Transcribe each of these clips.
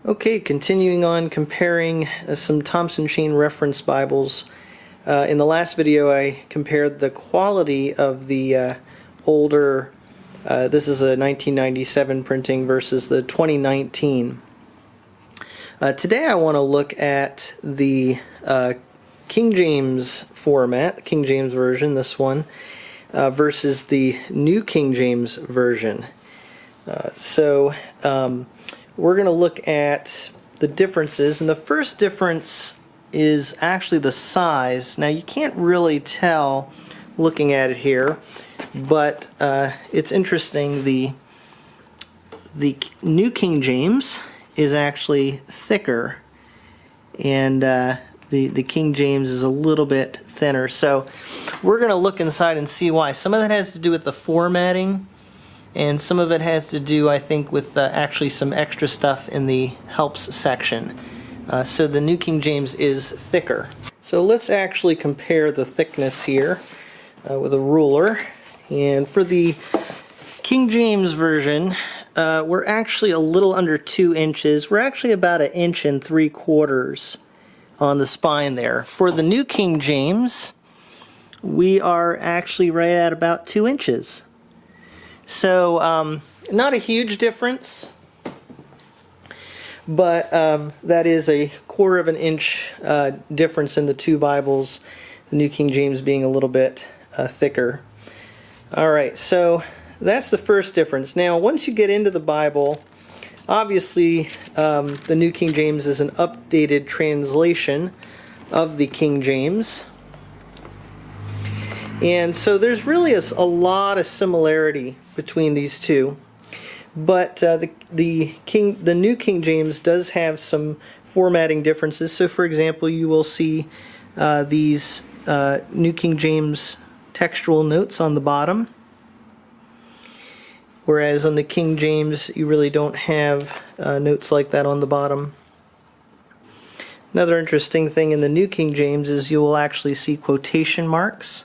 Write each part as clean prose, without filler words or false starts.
Okay, continuing on comparing some Thompson Chain Reference Bibles. In the last video I compared the quality of the older, this is a 1997 printing versus the 2019. Today I want to look at the King James format, the King James Version, this one, versus the New King James Version. We're going to look at the differences, and the first difference is actually the size. Now you can't really tell looking at it here, but it's interesting. The New King James is actually thicker, and the King James is a little bit thinner. So we're going to look inside and see why. Some of that has to do with the formatting, and some of it has to do, I think, with actually some extra stuff in the helps section. So the New King James is thicker. So let's actually compare the thickness here with a ruler. And for the King James Version, we're actually a little under 2 inches. We're actually about 1 3/4 on the spine there. For the New King James, we are actually right at about 2 inches. So not a huge difference, but that is a 1/4 inch difference in the two Bibles, the New King James being a little bit thicker. Alright, so that's the first difference. Now once you get into the Bible, obviously the New King James is an updated translation of the King James. And so there's really a lot of similarity between these two, but the New King James does have some formatting differences. So for example, you will see these New King James textual notes on the bottom, whereas on the King James you really don't have notes like that on the bottom. Another interesting thing in the New King James is you will actually see quotation marks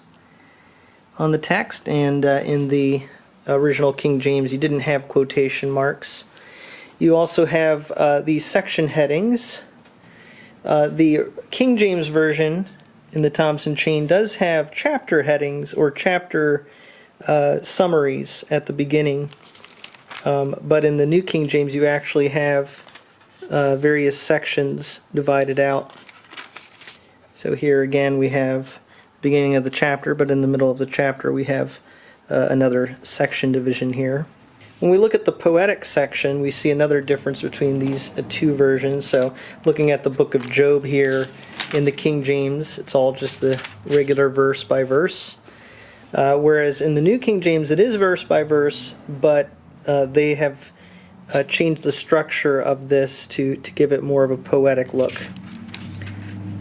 on the text, and in the original King James you didn't have quotation marks. You also have these section headings. The King James Version in the Thompson chain does have chapter headings or chapter summaries at the beginning, but in the New King James you actually have various sections divided out. So here again we have beginning of the chapter, but in the middle of the chapter we have another section division here. When we look at the poetic section, we see another difference between these two versions. So looking at the book of Job here in the King James, it's all just the regular verse by verse, whereas in the New King James it is verse by verse, but they have changed the structure of this to give it more of a poetic look.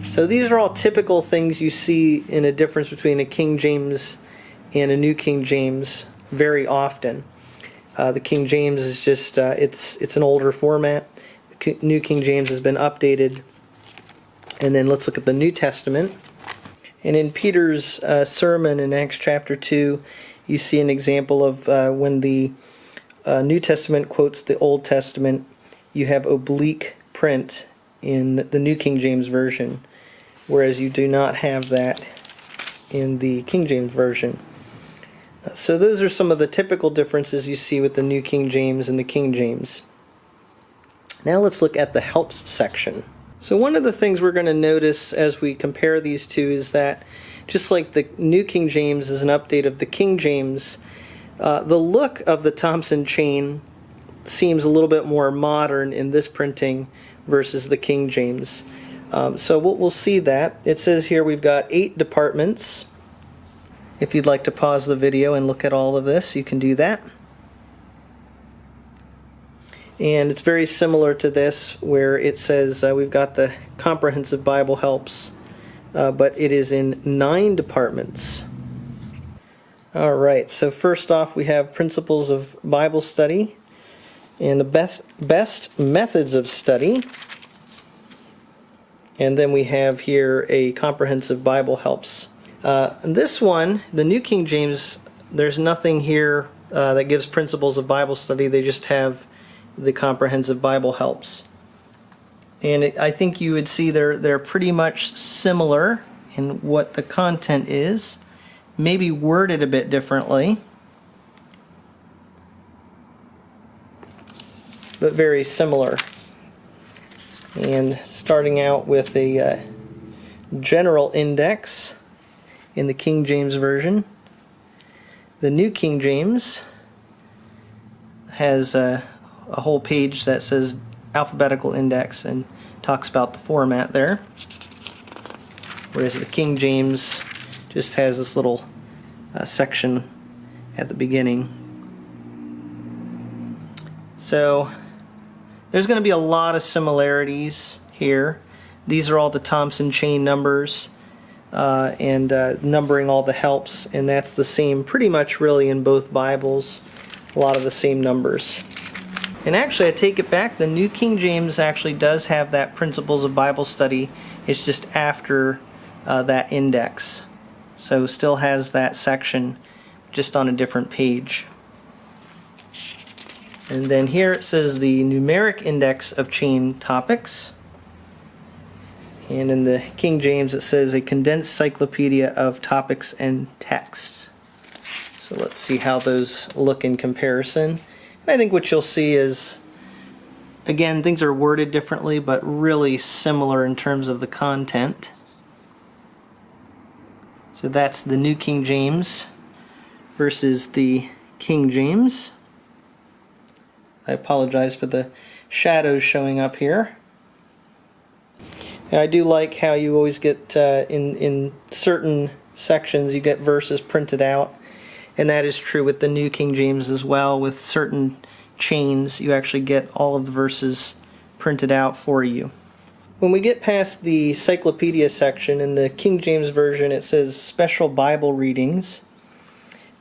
So these are all typical things you see in a difference between a King James and a New King James very often. The King James is just, it's an older format. The New King James has been updated. And then let's look at the New Testament. And in Peter's sermon in Acts chapter 2, you see an example of when the New Testament quotes the Old Testament, you have oblique print in the New King James Version, whereas you do not have that in the King James Version. So those are some of the typical differences you see with the New King James and the King James. Now let's look at the helps section. So one of the things we're going to notice as we compare these two is that just like the New King James is an update of the King James, the look of the Thompson chain seems a little bit more modern in this printing versus the King James. So we'll see that. It says here we've got 8 departments. If you'd like to pause the video and look at all of this, you can do that. And it's very similar to this, where it says we've got the Comprehensive Bible Helps, but it is in 9 departments. Alright, so first off we have Principles of Bible Study and the Best Methods of Study. And then we have here a Comprehensive Bible Helps. This one, the New King James, there's nothing here that gives principles of Bible study. They just have the Comprehensive Bible Helps. And I think you would see they're pretty much similar in what the content is, maybe worded a bit differently, but very similar. And starting out with a general index in the King James Version. The New King James has a whole page that says Alphabetical Index and talks about the format there, whereas the King James just has this little section at the beginning. So there's going to be a lot of similarities here. These are all the Thompson chain numbers and numbering all the helps, and that's the same pretty much really in both Bibles, a lot of the same numbers. And actually, I take it back, the New King James actually does have that Principles of Bible Study. It's just after that index. So still has that section, just on a different page. And then here it says the Numeric Index of Chain Topics. And in the King James it says a condensed cyclopedia of topics and texts. So let's see how those look in comparison. And I think what you'll see is, again, things are worded differently, but really similar in terms of the content. So that's the New King James versus the King James. I apologize for the shadows showing up here. And I do like how you always get, in certain sections, you get verses printed out. And that is true with the New King James as well. With certain chains, you actually get all of the verses printed out for you. When we get past the Cyclopedia section, in the King James Version it says Special Bible Readings.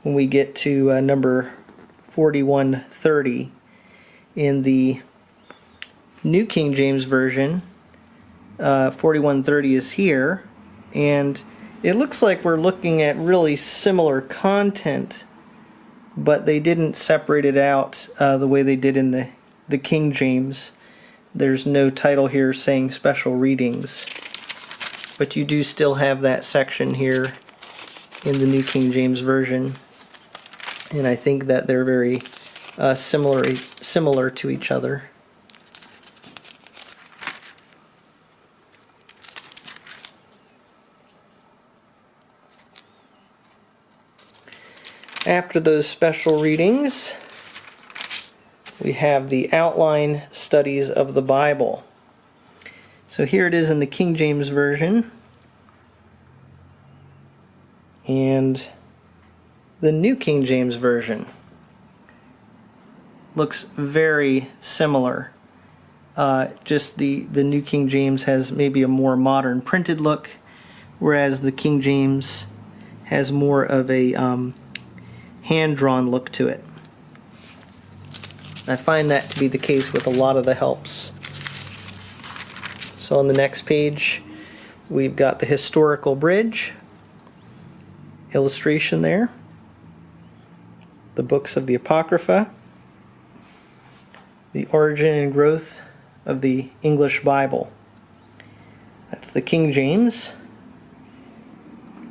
When we get to number 4130, in the New King James Version, 4130 is here, and it looks like we're looking at really similar content, but they didn't separate it out the way they did in the King James. There's no title here saying special readings, but you do still have that section here in the New King James Version, and I think that they're very similar to each other. After those special readings, we have the outline studies of the Bible. So here it is in the King James Version, and the New King James Version looks very similar. Just the New King James has maybe a more modern printed look, whereas the King James has more of a hand-drawn look to it. I find that to be the case with a lot of the helps. So on the next page, we've got the historical bridge, illustration there, the books of the Apocrypha, the origin and growth of the English Bible. That's the King James.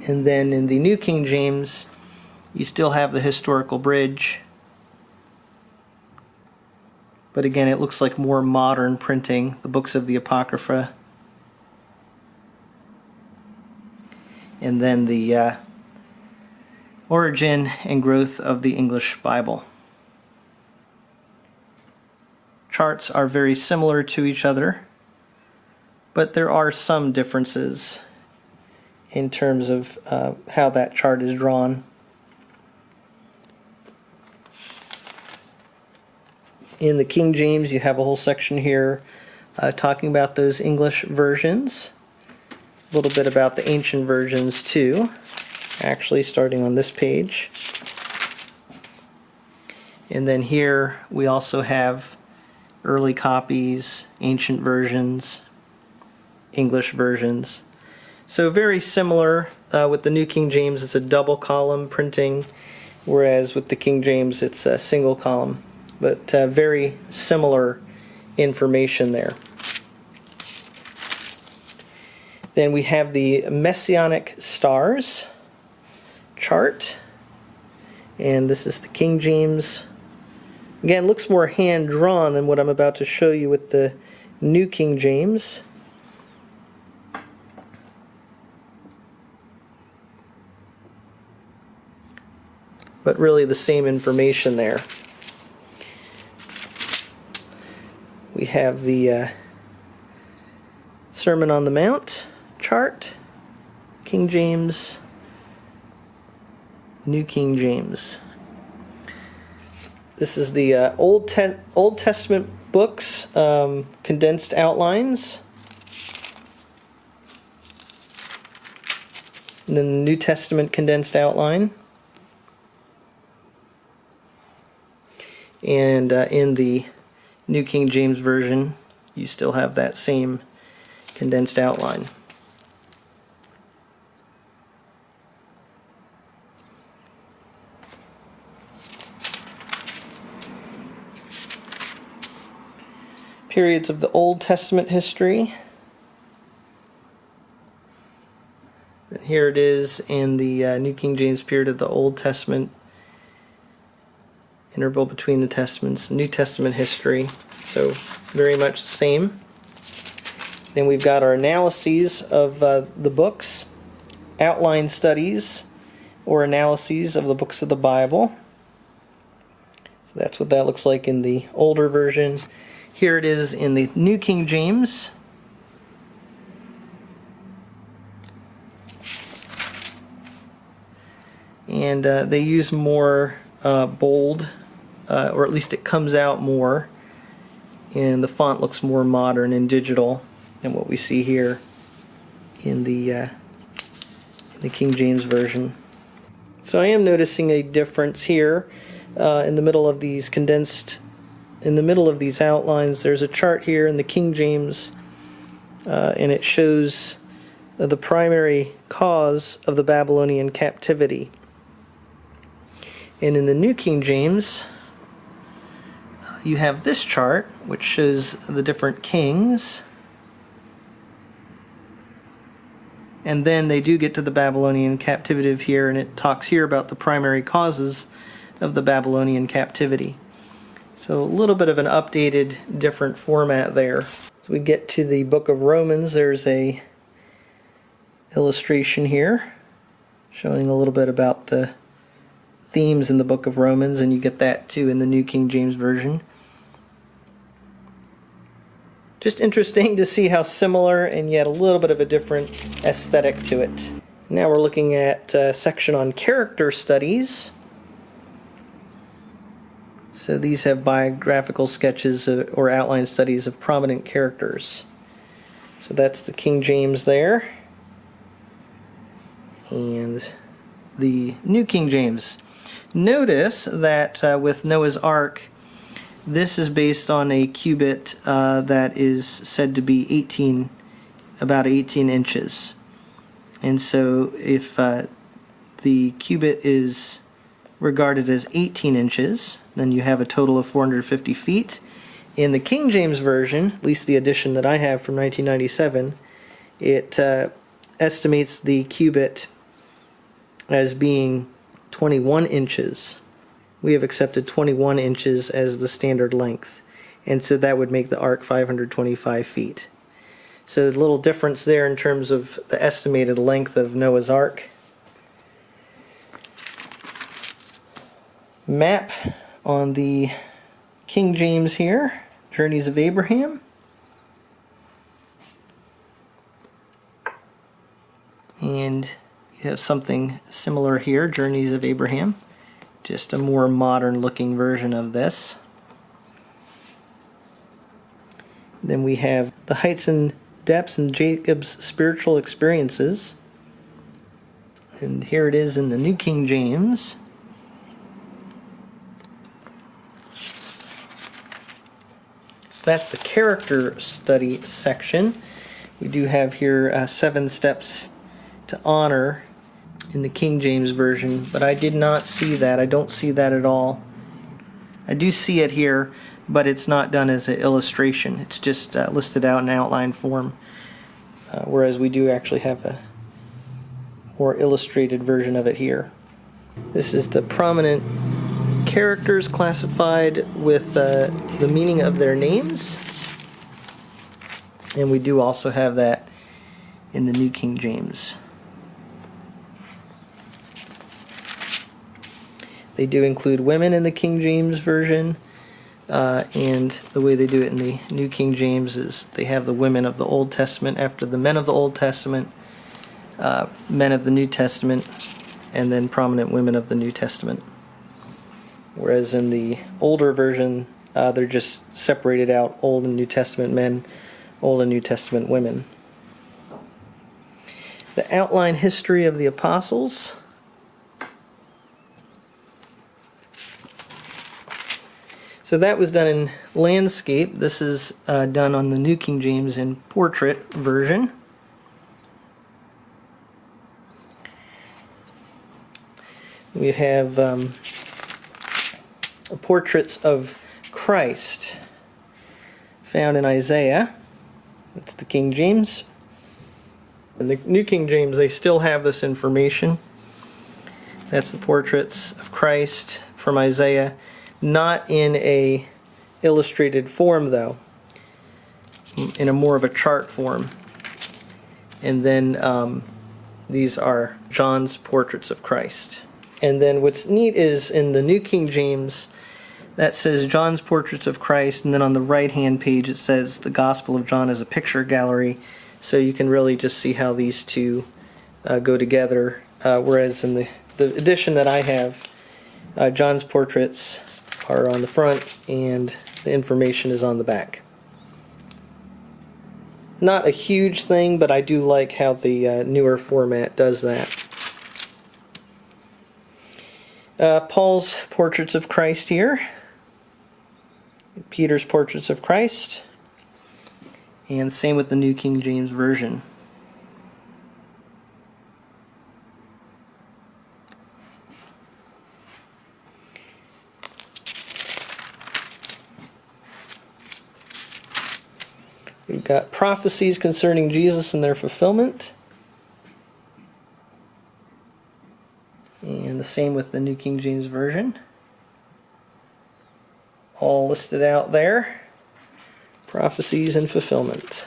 And then in the New King James, you still have the historical bridge, but again it looks like more modern printing, the books of the Apocrypha, and then the origin and growth of the English Bible. Charts are very similar to each other, but there are some differences in terms of how that chart is drawn. In the King James, you have a whole section here talking about those English versions, a little bit about the ancient versions too, actually starting on this page. And then here we also have early copies, ancient versions, English versions. So very similar with the New King James. It's a double column printing, whereas with the King James it's a single column. But very similar information there. Then we have the Messianic stars chart, and this is the King James. Again, it looks more hand-drawn than what I'm about to show you with the New King James. But really the same information there. We have the Sermon on the Mount chart, King James, New King James. This is the Old Testament books, condensed outlines. And then the New Testament condensed outline. And in the New King James Version, you still have that same condensed outline. Periods of the Old Testament history. And here it is in the New King James period of the Old Testament, interval between the Testaments, New Testament history. So very much the same. Then we've got our analyses of the books, outline studies or analyses of the books of the Bible. So that's what that looks like in the older version. Here it is in the New King James. And they use more bold, or at least it comes out more, and the font looks more modern and digital than what we see here in the King James Version. So I am noticing a difference here in the middle of these condensed. In the middle of these outlines, there's a chart here in the King James, and it shows the primary cause of the Babylonian captivity. And in the New King James, you have this chart, which shows the different kings. And then they do get to the Babylonian captivity here, and it talks here about the primary causes of the Babylonian captivity. So a little bit of an updated, different format there. As we get to the book of Romans, there's a illustration here showing a little bit about the themes in the book of Romans, and you get that too in the New King James Version. Just interesting to see how similar and yet a little bit of a different aesthetic to it. Now we're looking at a section on character studies. So these have biographical sketches or outline studies of prominent characters. So that's the King James there. And the New King James. Notice that with Noah's Ark, this is based on a cubit that is said to be about 18 inches. And so if the cubit is regarded as 18 inches, then you have a total of 450 feet. In the King James Version, at least the edition that I have from 1997, it estimates the cubit as being 21 inches. We have accepted 21 inches as the standard length, and so that would make the ark 525 feet. So a little difference there in terms of the estimated length of Noah's Ark. Map on the King James here, Journeys of Abraham. And you have something similar here, Journeys of Abraham. Just a more modern looking version of this. Then we have the heights and depths in Jacob's spiritual experiences. And here it is in the New King James. So that's the character study section. We do have here 7 steps to honor in the King James Version, but I did not see that. I don't see that at all. I do see it here, but it's not done as an illustration. It's just listed out in outline form. whereas we do actually have a more illustrated version of it here. This is the prominent characters classified with the meaning of their names. And we do also have that in the New King James. They do include women in the King James Version, and the way they do it in the New King James is they have the women of the Old Testament after the men of the Old Testament, men of the New Testament, and then prominent women of the New Testament. Whereas in the older version, they're just separated out Old and New Testament men, Old and New Testament women. The outline history of the apostles. So that was done in landscape. This is done on the New King James in portrait version. We have portraits of Christ found in Isaiah. That's the King James. In the New King James, they still have this information. That's the portraits of Christ from Isaiah. Not in a illustrated form, though. In a more of a chart form. And then these are John's portraits of Christ. And then what's neat is in the New King James, that says John's portraits of Christ, and then on the right-hand page it says the Gospel of John as a picture gallery. So you can really just see how these two go together. Whereas in the edition that I have, John's portraits are on the front and the information is on the back. Not a huge thing, but I do like how the newer format does that. Paul's portraits of Christ here. Peter's portraits of Christ. And same with the New King James Version. We've got prophecies concerning Jesus and their fulfillment. And the same with the New King James Version. All listed out there. Prophecies and fulfillment.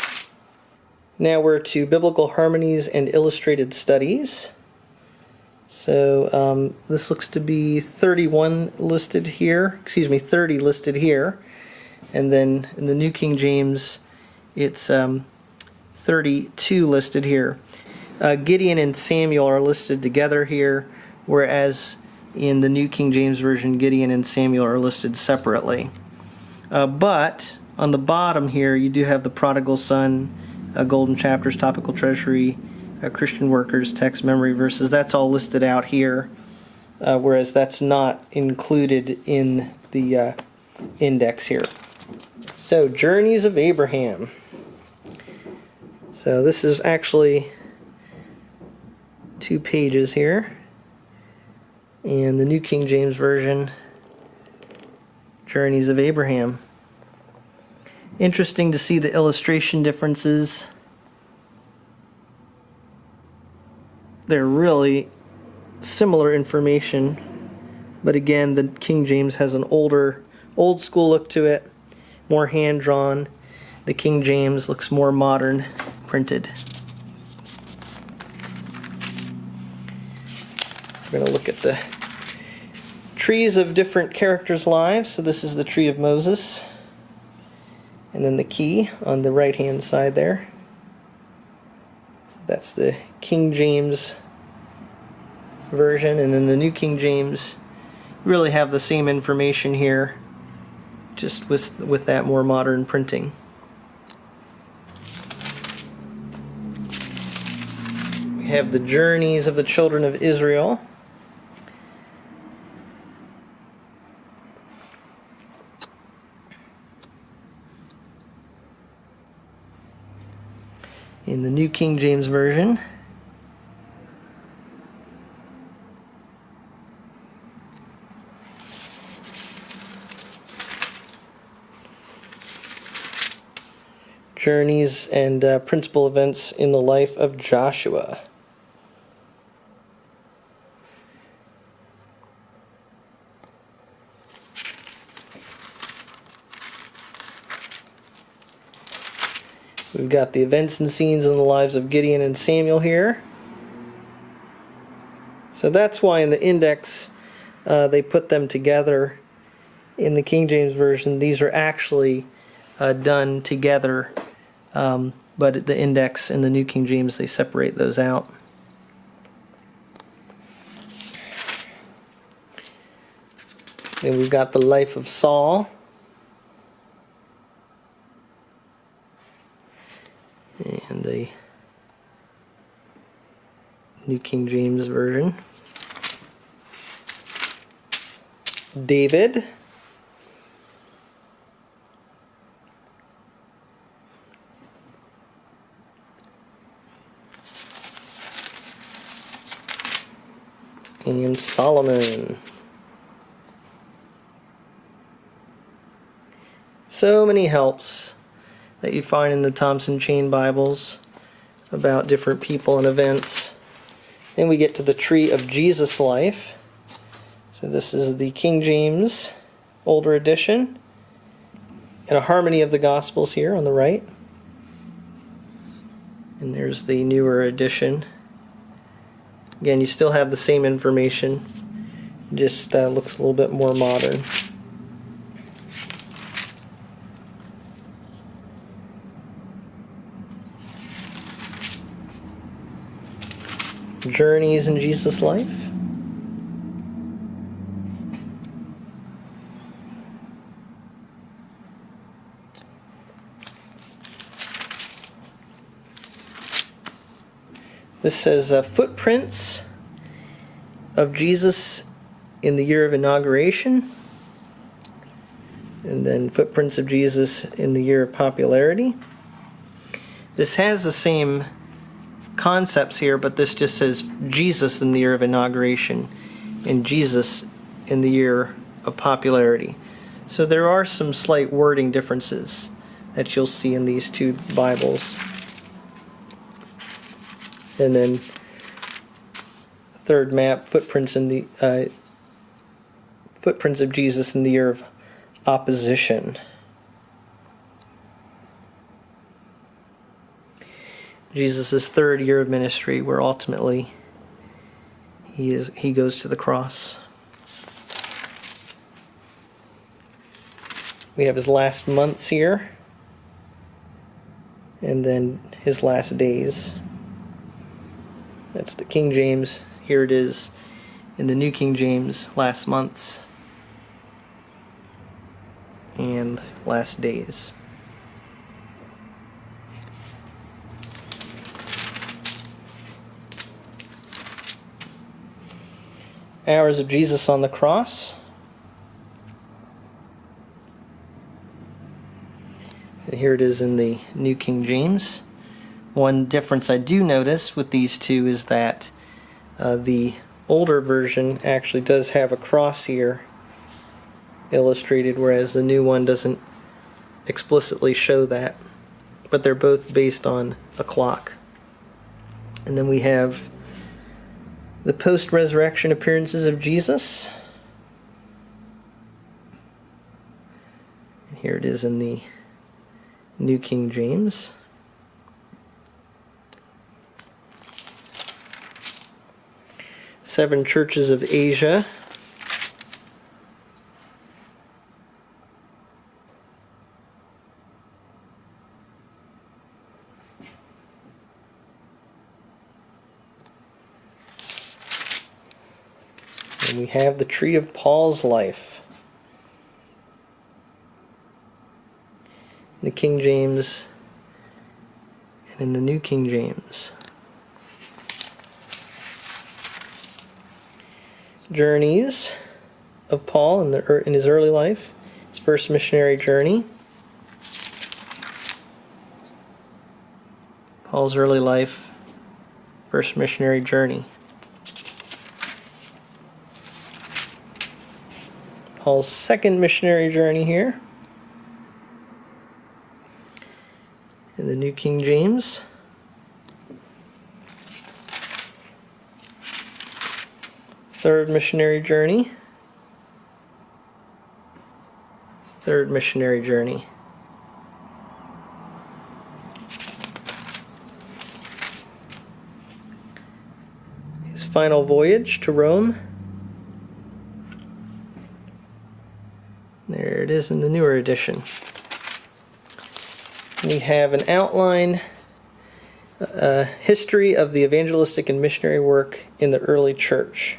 Now we're to biblical harmonies and illustrated studies. So this looks to be 31 listed here. 30 listed here. And then in the New King James, it's 32 listed here. Gideon and Samuel are listed together here, whereas in the New King James Version, Gideon and Samuel are listed separately. But on the bottom here, you do have the prodigal son, golden chapters, topical treasury, Christian workers, text, memory verses. That's all listed out here, whereas that's not included in the index here. So, Journeys of Abraham. So this is actually 2 pages here. And the New King James Version, Journeys of Abraham. Interesting to see the illustration differences. They're really similar information, but again, the King James has an old school look to it, more hand-drawn. The King James looks more modern, printed. We're going to look at the trees of different characters' lives. So this is the tree of Moses. And then the key on the right-hand side there. That's the King James Version. And then the New King James really have the same information here, just with that more modern printing. We have the journeys of the children of Israel. In the New King James Version. journeys and principal events in the life of Joshua. We've got the events and scenes in the lives of Gideon and Samuel here. So that's why in the index they put them together. In the King James Version, these are actually done together, but at the index in the New King James, they separate those out. Then we've got the life of Saul. And the New King James Version. David. And Solomon. So many helps that you find in the Thompson Chain Bibles about different people and events. Then we get to the tree of Jesus' life. So this is the King James older edition, and a harmony of the Gospels here on the right. And there's the newer edition. Again, you still have the same information, just looks a little bit more modern. Journeys in Jesus' life. This says footprints of Jesus in the year of inauguration, and then footprints of Jesus in the year of popularity. This has the same concepts here, but this just says Jesus in the year of inauguration and Jesus in the year of popularity. So there are some slight wording differences that you'll see in these two Bibles. And then third map, footprints in the footprints of Jesus in the year of opposition. Jesus' third year of ministry, where ultimately he goes to the cross. We have his last months here, and then his last days. That's the King James. Here it is in the New King James, last months and last days. Hours of Jesus on the cross. And here it is in the New King James. One difference I do notice with these two is that the older version actually does have a cross here illustrated, whereas the new one doesn't explicitly show that. But they're both based on a clock. And then we have the post-resurrection appearances of Jesus. And here it is in the New King James. Seven churches of Asia. And we have the tree of Paul's life. In the King James and in the New King James. Journeys of Paul in his early life, his first missionary journey. Paul's early life, first missionary journey. Paul's second missionary journey here. And the New King James. Third missionary journey. Third missionary journey. His final voyage to Rome. There it is in the newer edition. We have an outline, history of the evangelistic and missionary work in the early church.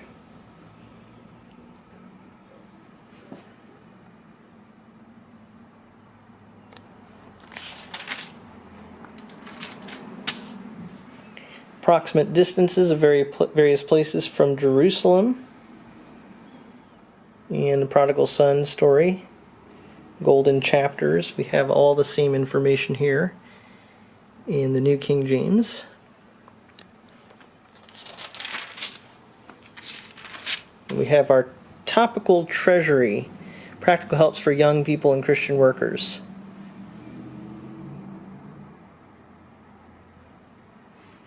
Approximate distances of various places from Jerusalem. And the prodigal son story, golden chapters. We have all the same information here in the New King James. And we have our topical treasury, practical helps for young people and Christian workers.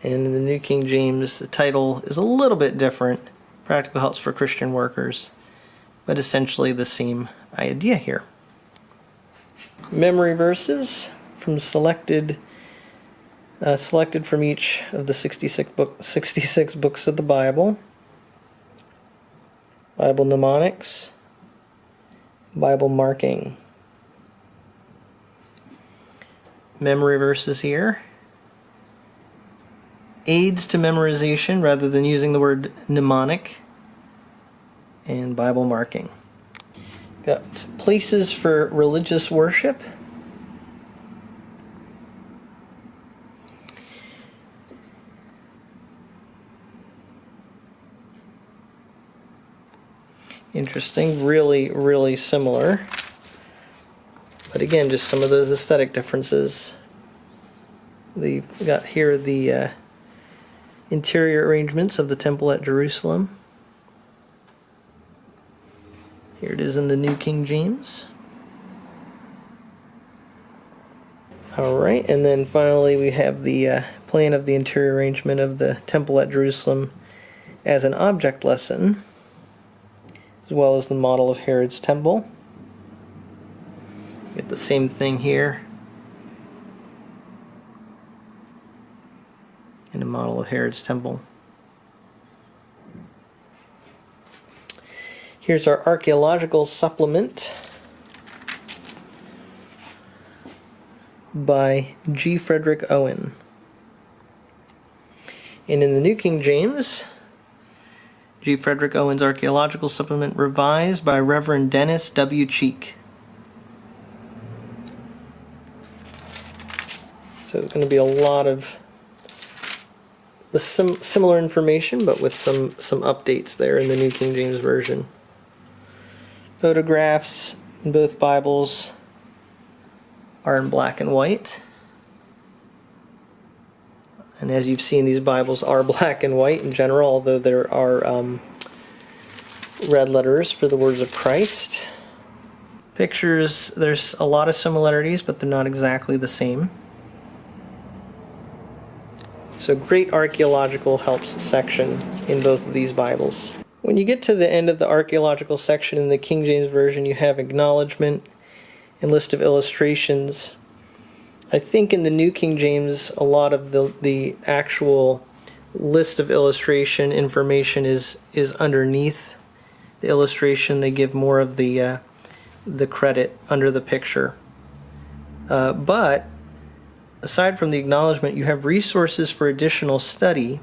And in the New King James, the title is a little bit different, Practical Helps for Christian Workers, but essentially the same idea here. Memory verses from selected from each of the 66 books of the Bible. Bible mnemonics, Bible marking. Memory verses here. Aids to memorization rather than using the word mnemonic, and Bible marking. Got places for religious worship. Interesting, really similar. But again, just some of those aesthetic differences. We got here the interior arrangements of the temple at Jerusalem. Here it is in the New King James. Alright, and then finally we have the plan of the interior arrangement of the temple at Jerusalem as an object lesson, as well as the model of Herod's temple. Get the same thing here. And a model of Herod's temple. Here's our archaeological supplement by G. Frederick Owen. And in the New King James, G. Frederick Owen's archaeological supplement revised by Reverend Dennis W. Cheek. So it's going to be a lot of the similar information, but with some updates there in the New King James Version. Photographs in both Bibles are in black and white. And as you've seen, these Bibles are black and white in general, although there are red letters for the words of Christ. Pictures, there's a lot of similarities, but they're not exactly the same. So great archaeological helps section in both of these Bibles. When you get to the end of the archaeological section in the King James Version, you have acknowledgement and list of illustrations. I think in the New King James, a lot of the actual list of illustration information is underneath the illustration. They give more of the credit under the picture. But aside from the acknowledgement, you have resources for additional study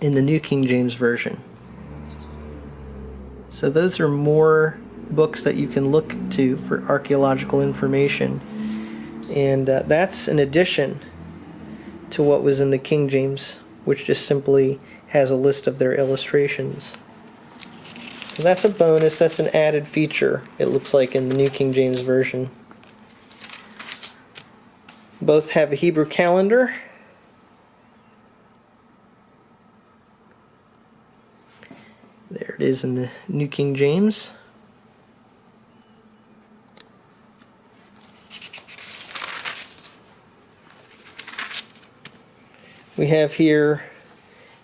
in the New King James Version. So those are more books that you can look to for archaeological information. And that's an addition to what was in the King James, which just simply has a list of their illustrations. So that's a bonus, that's an added feature, it looks like, in the New King James Version. Both have a Hebrew calendar. There it is in the New King James. We have here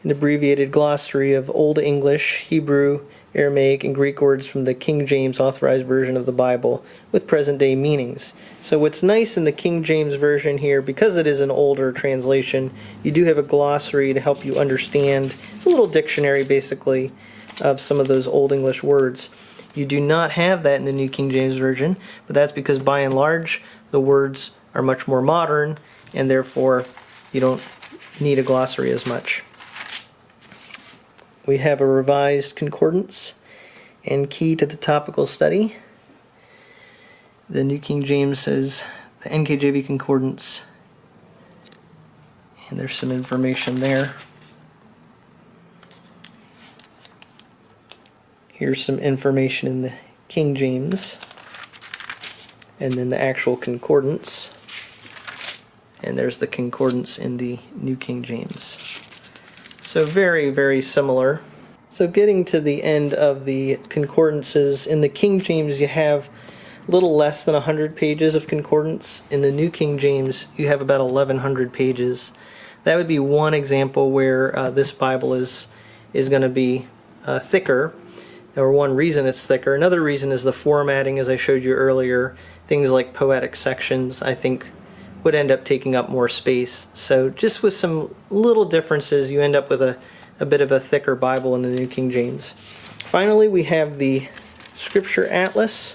an abbreviated glossary of Old English, Hebrew, Aramaic, and Greek words from the King James Authorized Version of the Bible with present-day meanings. So what's nice in the King James Version here, because it is an older translation, you do have a glossary to help you understand. It's a little dictionary, basically, of some of those Old English words. You do not have that in the New King James Version, but that's because by and large the words are much more modern, and therefore you don't need a glossary as much. We have a revised concordance and key to the topical study. The New King James says the NKJV Concordance, and there's some information there. Here's some information in the King James, and then the actual concordance, and there's the concordance in the New King James. So very, very similar. So getting to the end of the concordances, in the King James you have a little less than 100 pages of concordance. In the New King James you have about 1,100 pages. That would be one example where this Bible is going to be thicker, or one reason it's thicker. Another reason is the formatting, as I showed you earlier. Things like poetic sections, I think, would end up taking up more space. So just with some little differences, you end up with a bit of a thicker Bible in the New King James. Finally, we have the Scripture Atlas.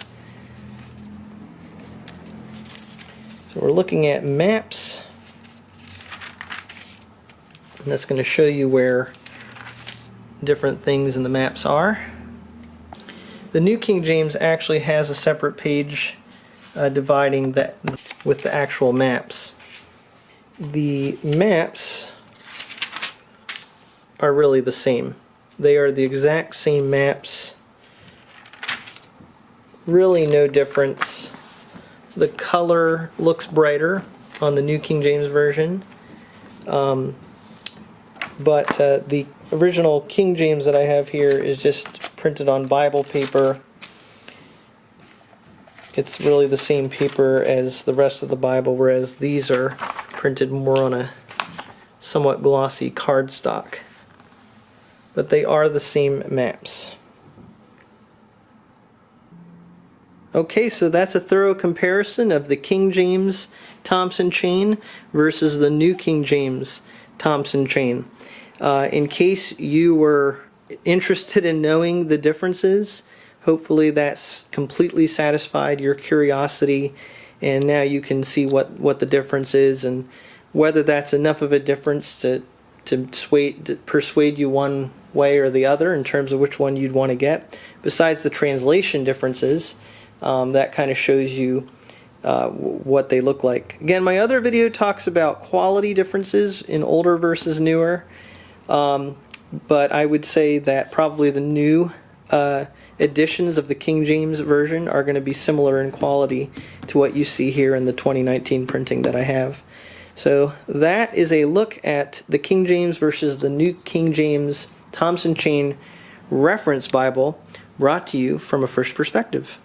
So we're looking at maps, and that's going to show you where different things in the maps are. The New King James actually has a separate page dividing that with the actual maps. The maps are really the same. They are the exact same maps. Really no difference. The color looks brighter on the New King James Version, but the original King James that I have here is just printed on Bible paper. It's really the same paper as the rest of the Bible, whereas these are printed more on a somewhat glossy cardstock. But they are the same maps. Okay, so that's a thorough comparison of the King James Thompson chain versus the New King James Thompson chain. In case you were interested in knowing the differences, hopefully that's completely satisfied your curiosity, and now you can see what the difference is and whether that's enough of a difference to persuade you one way or the other in terms of which one you'd want to get. Besides the translation differences, that kind of shows you what they look like. Again, my other video talks about quality differences in older versus newer, but I would say that probably the new editions of the King James Version are going to be similar in quality to what you see here in the 2019 printing that I have. So that is a look at the King James versus the New King James Thompson Chain Reference Bible, brought to you from a Frisch perspective.